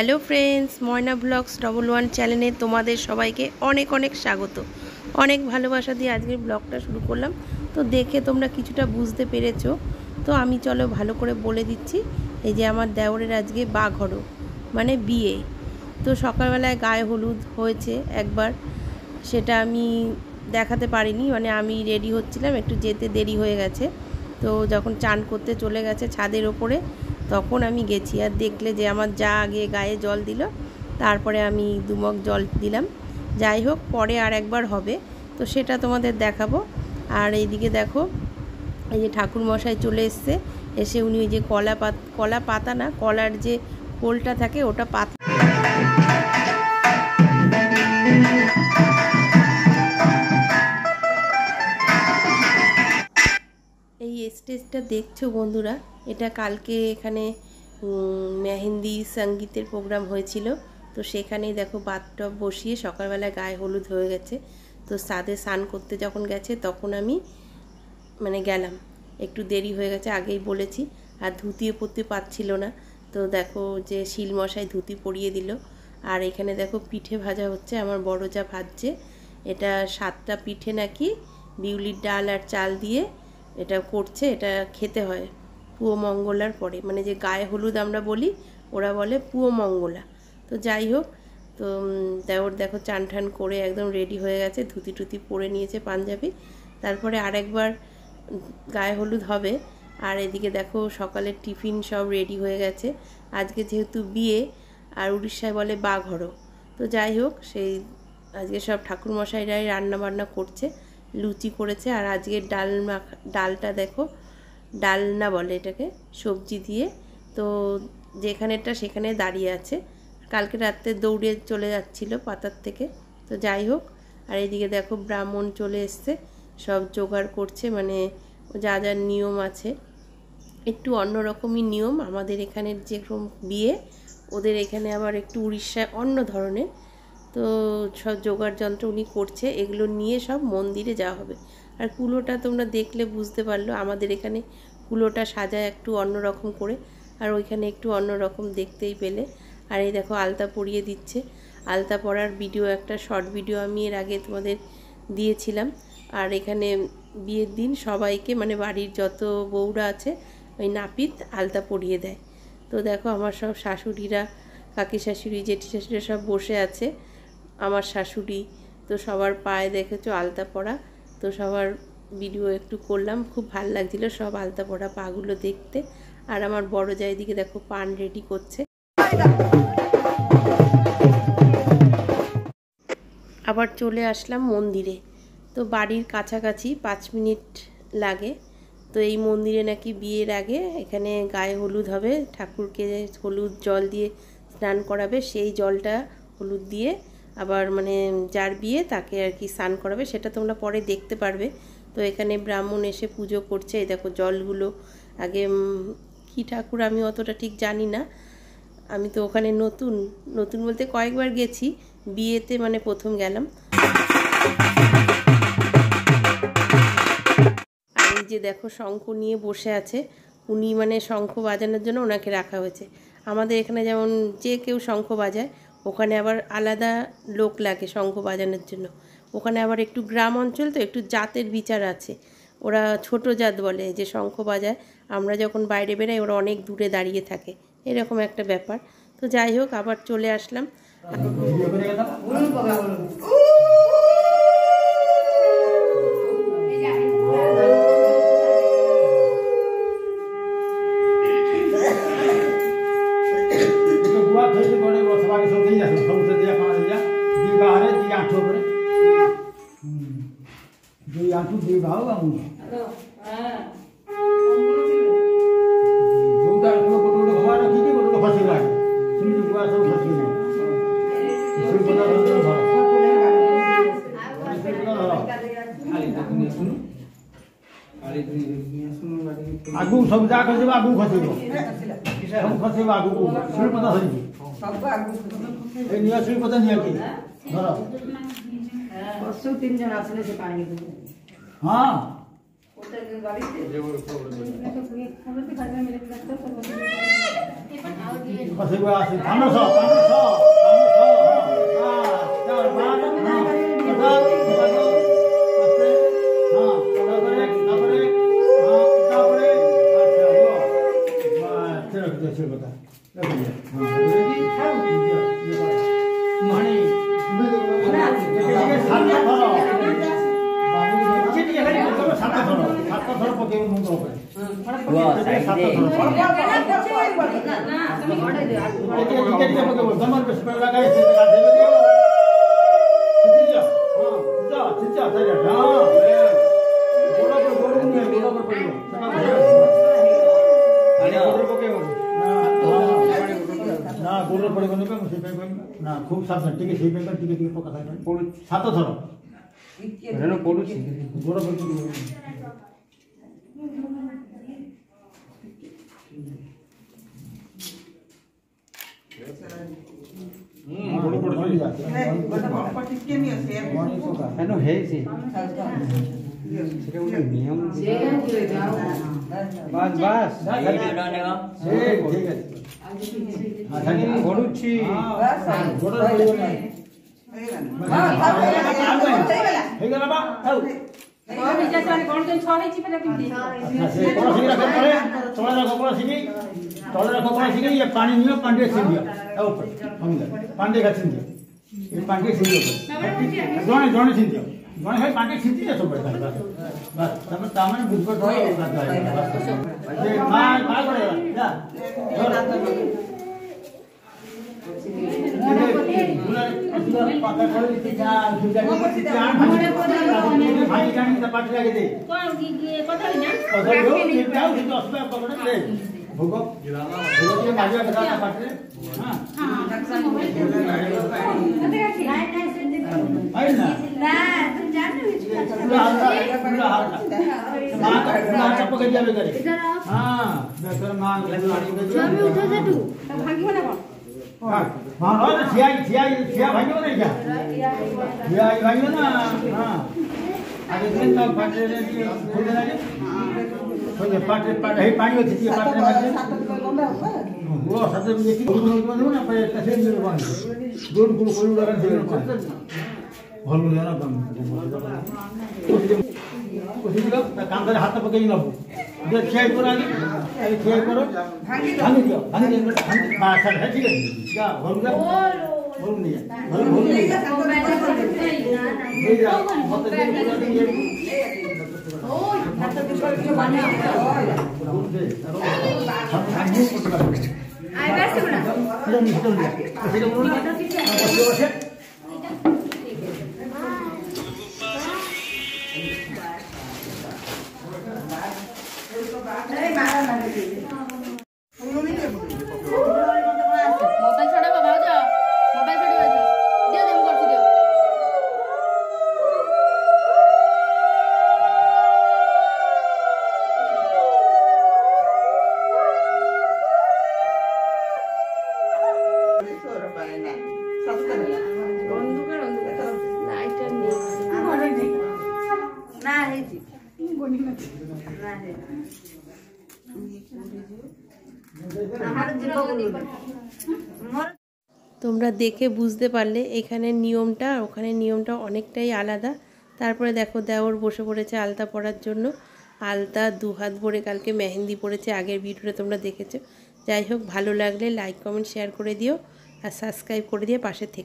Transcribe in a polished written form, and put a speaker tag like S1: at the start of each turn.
S1: Hello friends मयना blogs 111 चैनेले तुम्हारे सबाइके अनेक अनेक स्वागत अनेक भालोबासा दिए आजकेर ब्लगटा शुरू करलाम। तो देखे तोमरा किछुटा बुझते पेरेछो। तो आमी चलो भालो करे बोले दिচ্ছি। এই যে আমার দেওরের আজকে বাঘরো মানে বিয়ে। তো সকালবেলায় গায়ে হলুদ হয়েছে একবার, সেটা আমি দেখাতে পারিনি, মানে আমি রেডি হচ্ছিলাম, একটু যেতে দেরি হয়ে গেছে। তো যখন চান করতে চলে গেছে ছাদের ওপরে তখন আমি গেছি, আর দেখলে যে আমার যা আগে গায়ে জল দিল, তারপরে আমি দুমগ জল দিলাম। যাই হোক, পরে আর একবার হবে, তো সেটা তোমাদের দেখাবো। আর এইদিকে দেখো, এই যে ঠাকুর মশাই চলে এসছে, এসে উনি ওই যে কলা পাতা না, কলার যে কোলটা থাকে ওটা পাতা, এই স্টেজটা দেখছো বন্ধুরা, এটা কালকে এখানে মেহেন্দি সঙ্গীতের প্রোগ্রাম হয়েছিল। তো সেখানেই দেখো বাথটব বসিয়ে সকালবেলায় গায়ে হলুদ হয়ে গেছে। তো ছাদে স্নান করতে যখন গেছে তখন আমি মানে গেলাম, একটু দেরি হয়ে গেছে আগেই বলেছি। আর ধুতিও পরতে পারছিল না, তো দেখো যে শিলমশাই ধুতি পরিয়ে দিল। আর এখানে দেখো পিঠে ভাজা হচ্ছে, আমার বড় যা ভাজছে। এটা 7টা পিঠে নাকি বিউলির ডাল আর চাল দিয়ে এটা করছে, এটা খেতে হয় পুয়ো মঙ্গলার পরে, মানে যে গায়ে হলুদ আমরা বলি ওরা বলে পুয়ো মঙ্গলা। তো যাই হোক, তো দেওর দেখো চান ঠান করে একদম রেডি হয়ে গেছে, ধুতি টুতি পরে নিয়েছে পাঞ্জাবি। তারপরে আরেকবার গায়ে হলুদ হবে। আর এদিকে দেখো সকালের টিফিন সব রেডি হয়ে গেছে। আজকে যেহেতু বিয়ে, আর উড়িষ্যায় বলে বাঘরো, তো যাই হোক, সেই আজকে সব ঠাকুরমশাইরাই রান্না বান্না করছে, লুচি করেছে। আর আজকে ডালটা দেখো, ডালনা বলে এটাকে, সবজি দিয়ে। তো যেখানেটা সেখানে দাঁড়িয়ে আছে, কালকে রাত্রে দৌড়ে চলে যাচ্ছিল পাতার থেকে। তো যাই হোক, আর এইদিকে দেখো ব্রাহ্মণ চলে এসছে, সব জোগাড় করছে, মানে যা যা নিয়ম আছে, একটু অন্যরকমই নিয়ম। আমাদের এখানের যেরকম বিয়ে, ওদের এখানে আবার একটু উড়িষ্যায় অন্য ধরনের। তো সব জোগাড় যন্ত্র উনি করছে, এগুলো নিয়ে সব মন্দিরে যাওয়া হবে। আর কুলোটা তোমরা দেখলে বুঝতে পারলো, আমাদের এখানে কুলোটা সাজায় একটু অন্যরকম করে, আর ওইখানে একটু অন্যরকম দেখতেই পেলে। আর এই দেখো আলতা পরিয়ে দিচ্ছে, আলতা পরার ভিডিও, একটা শর্ট ভিডিও আমি এর আগে তোমাদের দিয়েছিলাম। আর এখানে বিয়ের দিন সবাইকে, মানে বাড়ির যত বউরা আছে, ওই নাপিত আলতা পরিয়ে দেয়। তো দেখো আমার সব শাশুড়িরা, কাকি শাশুড়ি, জেঠি শাশুড়িরা সব বসে আছে, আমার শাশুড়ি, তো সবার পায়ে দেখেছো আলতা পরা। তো সবার ভিডিও একটু করলাম, খুব ভালো লাগছিল সব আলতা পরা পাগুলো দেখতে। আর আমার বড় জায়ের দিকে দেখো পান রেডি করছে। আবার চলে আসলাম মন্দিরে। তো বাড়ির কাছাকাছি 5 মিনিট লাগে। তো এই মন্দিরে নাকি বিয়ের আগে এখানে গায়ে হলুদ হবে, ঠাকুরকে হলুদ জল দিয়ে স্নান করাবে, সেই জলটা হলুদ দিয়ে আবার মানে যার বিয়ে তাকে আর কি স্নান করাবে, সেটা তোমরা পরে দেখতে পারবে। তো এখানে ব্রাহ্মণ এসে পুজো করছে। এই দেখো জলগুলো আগে কি ঠাকুর আমি অতটা ঠিক জানি না, আমি তো ওখানে নতুন নতুন বলতে কয়েকবার গেছি, বিয়েতে মানে প্রথম গেলাম। আর এই যে দেখো শঙ্খ নিয়ে বসে আছে উনি, মানে শঙ্খ বাজানোর জন্য ওনাকে রাখা হয়েছে। আমাদের এখানে যেমন যে কেউ শঙ্খ বাজায়, ওখানে আবার আলাদা লোক লাগে শঙ্খ বাজানোর জন্য। ওখানে আবার একটু গ্রাম অঞ্চল, তো একটু জাতের বিচার আছে, ওরা ছোট জাত বলে যে শঙ্খ বাজায়। আমরা যখন বাইরে বেরাই ওরা অনেক দূরে দাঁড়িয়ে থাকে, এরকম একটা ব্যাপার। তো যাই হোক, আবার চলে আসলাম।
S2: आगू सब जा कर आगू खसेब सब खसेब आगू को शिलपता धरि सब आगू ए निया शिलपता निया के धर 3 जन आसले से पानी हां খসিব আছে ধানস চার বার না খুব সাবধান টিকে সেই পেপার টিকে টিকে পোকা থাকবে সাত ধরো পড়ুছি গোড়া পড়তে पानी नियो पांडे सिंधिया ऊपर पांडे का सिंधिया ये पांडे सिंधिया जोने जोने सिंधिया जोने है पांडे सिंधिया सब बस बस तब तामने बुझको तो ये मार मार पड़ेगा या भाई जानी पार्टी लगे थे कथा भोगो भोगो ये माझ्या घरात पाठले हां आहे ना तुम जानते हो पूरा हार चप्पा कर दिया करे हां मैं कर मां स्वामी उठो से तू भागी हो ना हां हां और सिया भागी हो ना क्या सिया भागी हो ना हां आगे दिन तक पाठले ने खोल देना के पाटे पाटे हे पानी होती है पाटे में वो साथ में देखी बोलू ना पे कैसे मिल रहा है दूर दूर कोई लगा दे रहा है भलो जाना बम उसी जगह काम करे हाथ पकड़ ना जो खेल करो आगे खेल करो भांगी दियो बात है ठीक है क्या भलो जा भलो नहीं है भलो नहीं है मत दे पूरा दिन ये
S1: তোমরা দেখে বুঝতে পারলে এখানে নিয়মটা আর ওখানে নিয়মটা অনেকটাই আলাদা। তারপরে দেখো দেওর বসে পড়েছে আলতা পরার জন্য। আলতা দু হাত ভরে কালকে মেহেন্দি পড়েছে, আগের ভিডিওটা তোমরা দেখেছো। যাই হোক, ভালো লাগলে লাইক কমেন্ট শেয়ার করে দিও আর সাবস্ক্রাইব করে দিয়ে পাশে থেকে